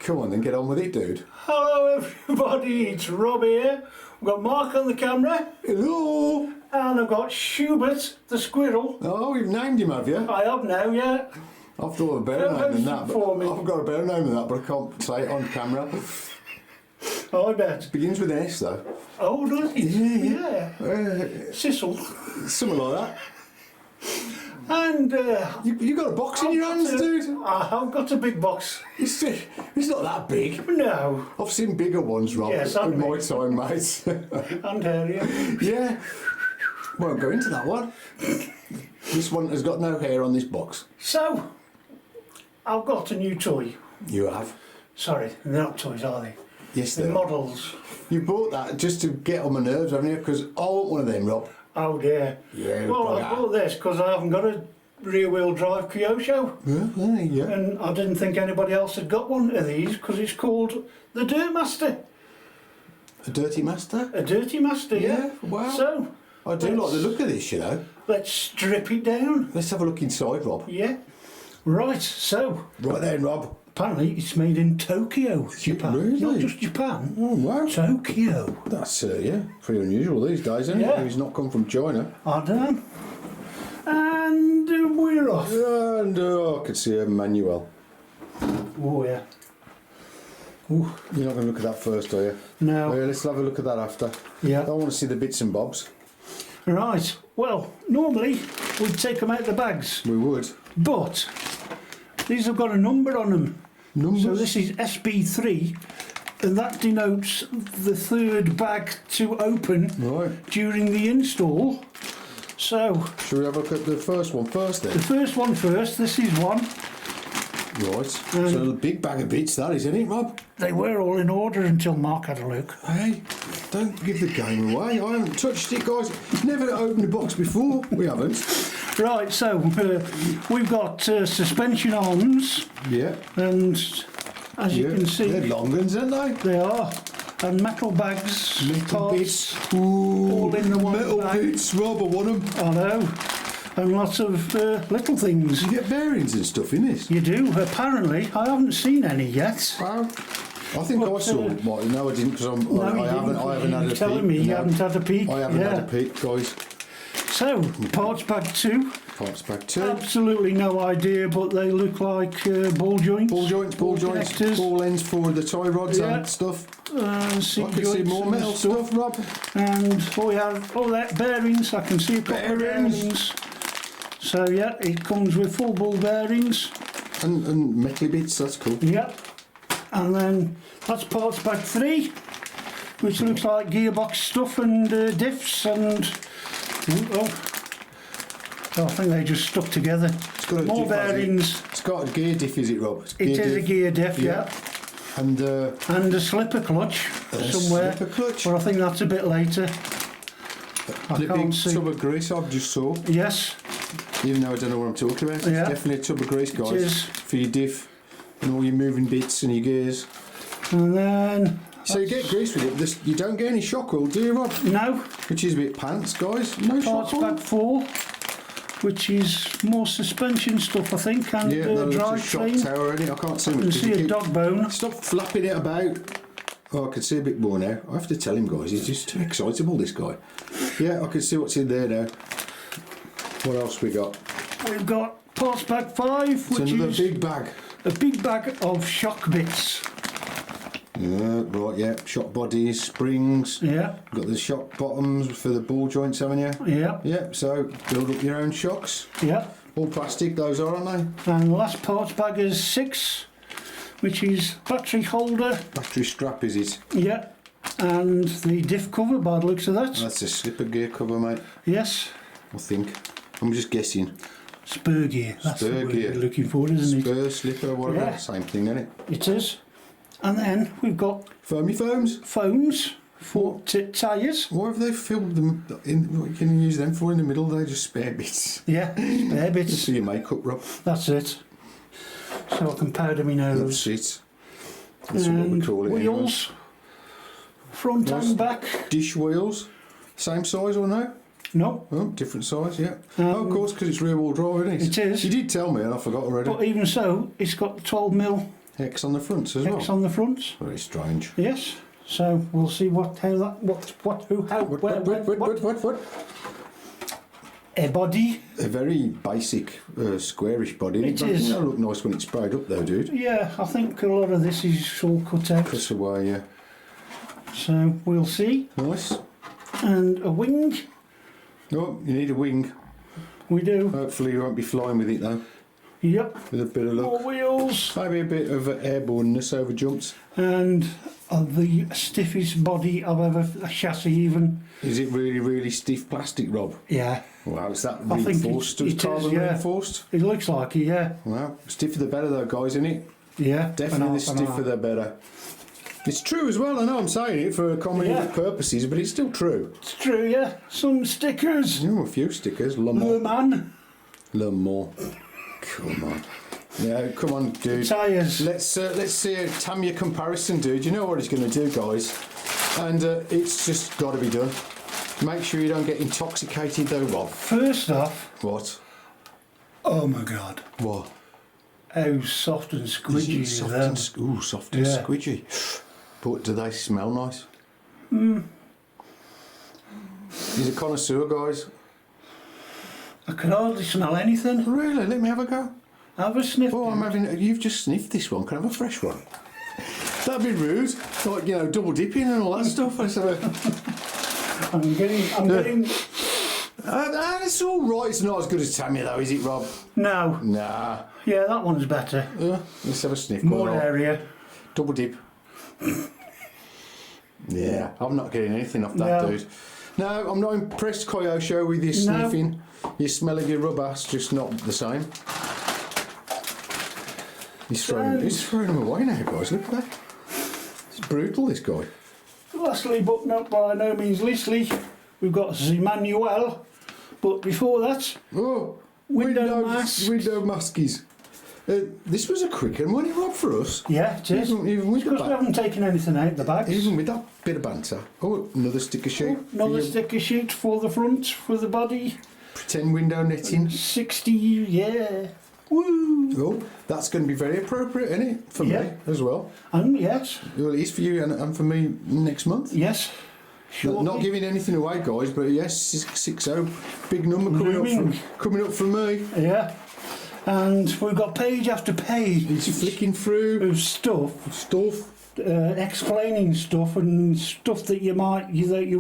Come on then, get on with it, dude. Hello everybody, it's Rob here. We've got Mark on the camera. Hello. And I've got Schubert the squirrel. Oh, you've named him, have you? I have now, yeah. I've thought of a better name than that, for me. I've got a better name than that, but I can't say it on camera. Oh, I bet. Begins with an S though. Oh, does it? Yeah. Sissel. Something like that. And You got a box in your hands, dude? I've got a big box. It's not that big. No. I've seen bigger ones, Rob. Yes, in my time, mate. And area. Yeah. Won't go into that one. This one has got no hair on this box. So, I've got a new toy. You have? Sorry, they're not toys, are they? Yes, They're they are. models. You bought that just to get on my nerves, haven't you? Because I want one of them, Rob. Oh dear. Yeah, well, I bugger. bought this because I haven't got a rear-wheel drive Kyosho. Yeah. And I didn't think anybody else had got one of these because it's called the Dirt Master. A Dirty Master? A Dirty Master, yeah. Wow. So, I do like the look of this, you know. let's strip it down. Let's have a look inside, Rob. Yeah. Right, so, Right then, Rob. apparently it's made in Tokyo, Japan. Really? Not just Japan. Oh, wow. Tokyo. That's, yeah, pretty unusual these days, isn't Yeah. it? He's not come from China. I don't know. And we're off. And I could see a manual. Oh, yeah. Ooh, You're not going to look at that first, are you? no. Yeah, let's have a look at that after. Yeah. I want to see the bits and bobs. Right. Well, normally we'd take them out the bags, We would. but these have got a number on them. Numbers? So this is SB3, and that denotes the third bag to open Right. during the install. So, Shall we have a look at the first one first then? the first one first, this is one. Right. So a big bag of bits that is, isn't it, Rob? They were all in order until Mark had a look. Hey, don't give the game away. I haven't touched it, guys. Never opened a box before. We haven't. Right, so we've got suspension arms, Yeah. and as you can see, They're long ones, aren't they? they are. And metal bags, Metal parts, bits. Ooh, all in the one metal bag. bits, Rob. I want them. I know, and lots of little things. You get bearings and stuff in this. You do, apparently. I haven't seen any yet. Wow. I think But, I saw. Well, no, I didn't because I you haven't. didn't. I haven't You had were a telling peek. me you No, haven't had a peek. I haven't Yeah. had a peek, guys. So, parts bag 2. Parts back two. Absolutely no idea, but they look like ball joints. Ball joints, connectors. ball ends for the tie rods Yeah. and stuff. Seat I can see joints more and metal stuff, Rob. And that bearings. I can see a couple of Bearings. bearings. So yeah, it comes with full ball bearings. And metal bits, that's cool. Yep. And then that's parts bag 3, which looks like gearbox stuff and diffs and I think they just stuck together. It's got a More diff, has it? bearings. It's got a gear diff, is it, Rob? It's It is a gear diff, yeah. And And a slipper clutch somewhere. slipper clutch. But I think that's a bit later. I the can't big see. tub of grease I've just saw. Yes, Even though I don't know what I'm talking about. Yeah. It's definitely a tub of grease, guys. is. For your diff and all your moving bits and your gears. and then So you get grease with it. You don't get any shock oil, do you, Rob? no, Which is a bit pants, guys. No parts shock oil. bag 4, which is more suspension stuff, I think, and Yeah, that looks a drive shock train. tower, isn't it? I can't see You much. can 'cause see you a keep- dog bone. Stop flapping it about. Oh, I can see a bit more now. I have to tell him, guys. He's just too excitable, this guy. Yeah, I can see what's in there now. What else we got? We've got parts bag 5, It's which another is big bag. a big bag of shock bits. Yeah, right, yeah. Shock bodies, springs. Yeah, Got the shock bottoms for the ball joints, haven't you? yeah, Yeah, so build up your own shocks. yeah. All plastic, those are, aren't they? And the last parts bag is 6, which is battery holder. Battery strap, is it? Yeah, and the diff cover by the looks of that. That's a slipper gear cover, mate, Yes, I think. I'm just guessing. spur gear. That's Spur the word gear. we're looking for, isn't it? Spur, slipper, whatever. Yeah. Same thing, isn't it? It is. And then we've got Foamy foams. foams for tyres. Why have they filled them in? What can you use them for in the middle? They're just spare bits. Yeah, spare Just bits. for your makeup, Rob. That's it. So I can powder my nose. That's it. That's what we And call it. wheels, front Nice. and back. Anyway. Dish wheels. Same size or no? No, Oh, different size, yeah. Oh, of course, because it's rear wheel drive, isn't it? it is. You did tell me and I forgot already. but even so, it's got 12mm X on the fronts as well. X on the fronts. Very strange. Yes. So we'll see what, how that, what, who, how, where, What? A body. A very basic, squarish body. It is. That'll look nice when it's sprayed up though, dude. Yeah, I think a lot of this is all cut out. Cut away, yeah. So we'll see. Nice. And a wing. Oh, you need a wing. We do. Hopefully you won't be flying with it though. Yep. With a bit of More luck. wheels. Maybe a bit of airborneness over jumps. And the stiffest body I've ever, a chassis even. Is it really, really stiff plastic, Rob? Yeah. Wow, is that I think reinforced? it is, Carbon yeah. reinforced? It looks like it, yeah. Wow, stiffer the better though, guys, isn't it? Yeah. Definitely the stiffer the better. It's true as well, I know I'm saying it for comedic purposes, but it's still true. It's true, yeah. Some stickers. A few stickers, Le Le Man. Mans. Come on. Yeah, come on, dude. Tyres. Let's see a Tamiya comparison, dude. You know what he's going to do, guys. And it's just got to be done. Make sure you don't get intoxicated though, Rob. First off. What? Oh my God. What? How soft and squidgy is Soft them. and, soft and Yeah. squidgy. But do they smell nice? He's a connoisseur, guys. I can hardly smell anything. Really? Let me have a go. Have a sniff. Oh, I'm having. You've just sniffed this one. Can I have a fresh one? That'd be rude. Like, you know, double dipping and all that stuff. Let's have a. I'm getting. It's all right. It's not as good as Tamiya, though, is it, Rob? No. Nah. Yeah, that one's better. Let's have a sniff. More Go on. area. Double dip. Yeah, I'm not getting anything off that, No. dude. No, I'm not impressed, Kyosho, with your sniffing. Your smell of your rubber's just not the same. He's throwing them away now, guys. Look at that. It's brutal, this guy. Lastly, but not by no means leastly, we've got the manual. But before that, Oh, Window masks. Window maskies. This was a quick one, wasn't it, Rob, for us? yeah, it is. Even with Because we haven't taken anything out the bags. Even with that bit of banter. Oh, another sticker sheet. Another for your sticker sheet for the front, for the body. pretend window netting. 60, yeah. Woo! Oh, that's going to be very appropriate, isn't it? For Yeah. me as well. And yes, Well, it is for you and for me next month. yes. Sure. Not giving anything away, guys, but yes, 660. Big number coming up from me. Yeah. And we've got page after page It's flicking through of stuff, stuff. explaining stuff and stuff that you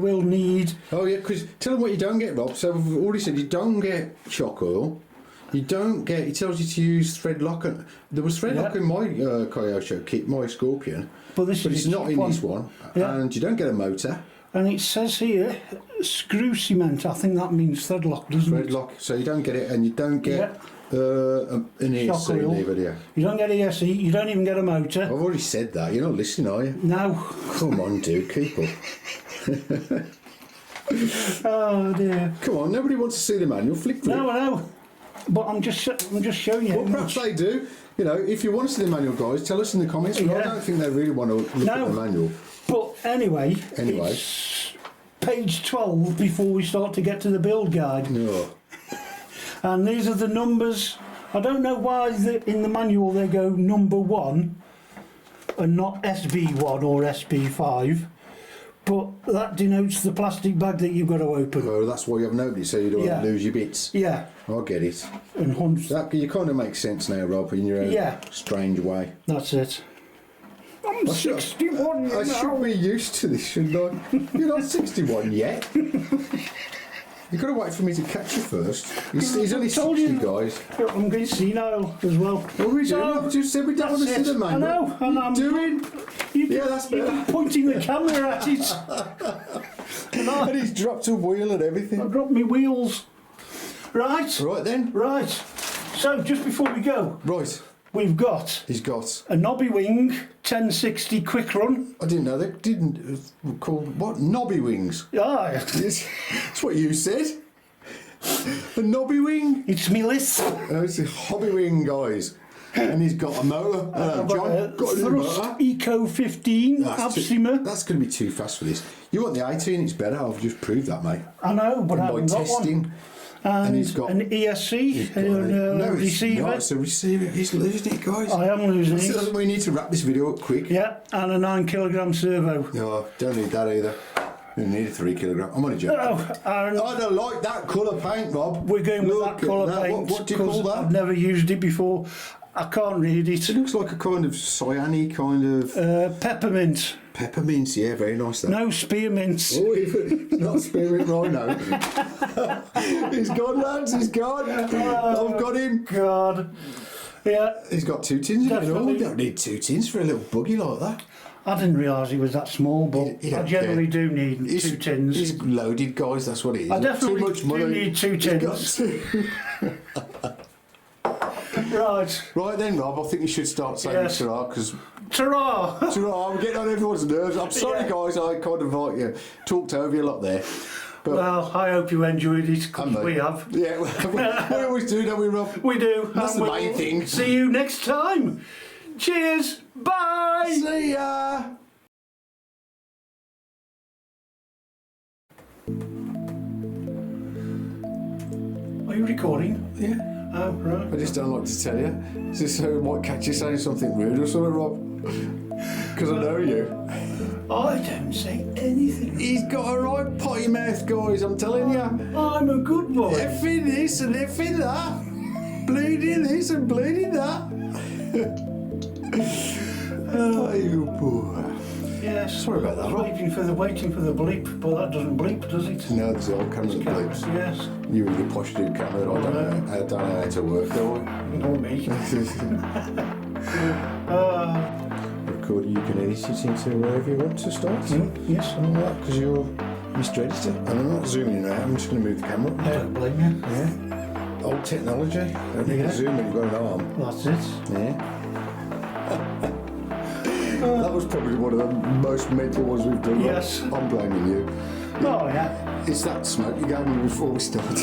will need. Oh yeah, because tell them what you don't get, Rob. So we've already said you don't get shock oil. You don't get. It tells you to use thread lock. And there was thread lock in my Kyosho kit, my Scorpion, But this but is it's not in this one. Yeah. And you don't get a motor. And it says here, screw cement. I think that means thread lock, doesn't Thread it? lock. So you don't get it, and you don't get an Shock ESC oil. lever, yeah. You don't get ESC, you don't even get a motor. I've already said that. You're not listening, are you? No. Come on, dude, keep up. Oh dear. Come on, nobody wants to see the manual. Flick through. No, I know. But I'm just showing you. Well, perhaps they do. You know, if you want to see the manual, guys, tell us in the comments. But I Yeah. don't think they really want to look at the manual. But anyway, Anyway. it's page 12 before we start to get to the build guide. No. And these are the numbers. I don't know why in the manual they go number 1 and not SB1 or SB5, but that denotes the plastic bag that you've got to open. Oh, that's why you haven't opened it, so you don't Yeah. lose your bits. Yeah, I get it. and hundreds. That you kind of make sense now, Rob, in your own Yeah. strange way. That's it. I'm 61 I now. should be used to this, shouldn't I? You're not 61 yet. You've got to wait for me to catch you first. He's only I told 60, you. guys. I'm getting senile as well. What are we doing? I've just said we don't want to see That's the it. manual. I know, and I'm doing. Yeah, that's you're better. pointing the camera at it. And he's dropped a wheel and I everything. dropped my wheels. Right, Right then. right. So just before we go, Right. we've got He's got. a knobby wing 1060 quick run. I didn't know they didn't call what knobby wings. Ah, That's what you said. A knobby wing. it's me lisp. It's a hobby wing, guys. And he's got a motor. John got a new Thrust motor. Eco 15 Absima. That's going to be too fast for this. You want the 18? It's better. I've just proved that, mate. I know, but I By haven't got one. testing. And he's got an ESC, a receiver. No, it's a receiver. He's losing it, guys. I am losing it. We need to wrap this video up quick. Yeah, and a 9 kilogram servo. No, don't need that either. You need a 3 kilogram. I'm only joking. Oh, and I don't like that colour paint, Rob. we're going with Look that colour at paint. What do you call 'cause that? I've never used it before. I can't read it. It looks like a kind of cyany kind of Peppermint. peppermints. Yeah, very nice. That. No spearmints. Oh, it's not spearmint rhino. He's gone, lads. He's gone. I've got him. God. Yeah. He's got 2 tins in it. Definitely. You don't need 2 tins for a little buggy like that. I didn't realise he was that small, but He I don't generally care. do need 2 tins. He's loaded, guys. That's what it is. I definitely Too much do money. need 2 He's got tins. 2. Right. Right then, Rob. I think you should start saying Yes. ta-ra because. Ta-ra! I'm getting on everyone's nerves. I'm sorry, Yeah. guys. I kind of like talked over you a lot there. But Well, I hope you enjoyed it, because we have. Yeah, we always do, don't we, Rob? We do. That's and the main we'll thing. See you next time. Cheers. Bye. See ya. Are you recording? Yeah. Oh, right. I just don't like to tell you. Just so it might catch you saying something rude or something, Rob. Because I know you. I don't say anything. He's got a right potty mouth, guys, I'm telling you. I'm a good boy. Effing this and effing that. Bleeding this and bleeding that. Oh, you poor. Yes. Sorry about that, Rob. Waiting for the bleep, but that doesn't bleep, does it? No, there's the old camera that bleeps. Yes. You and your posh dude camera, I don't know how to work, do I? Nor me. Recorder, you can edit it into wherever you want to start. Yes. Because you're Mr. Editor. And I'm not zooming in now, I'm just going to move the camera. I don't blame you. Yeah. Old technology. Don't need to zoom when you've got an arm. That's it. Yeah. That was probably one of the most mental ones we've done. Yes. I'm blaming you. Oh, yeah. It's that smoke you gave me before we started.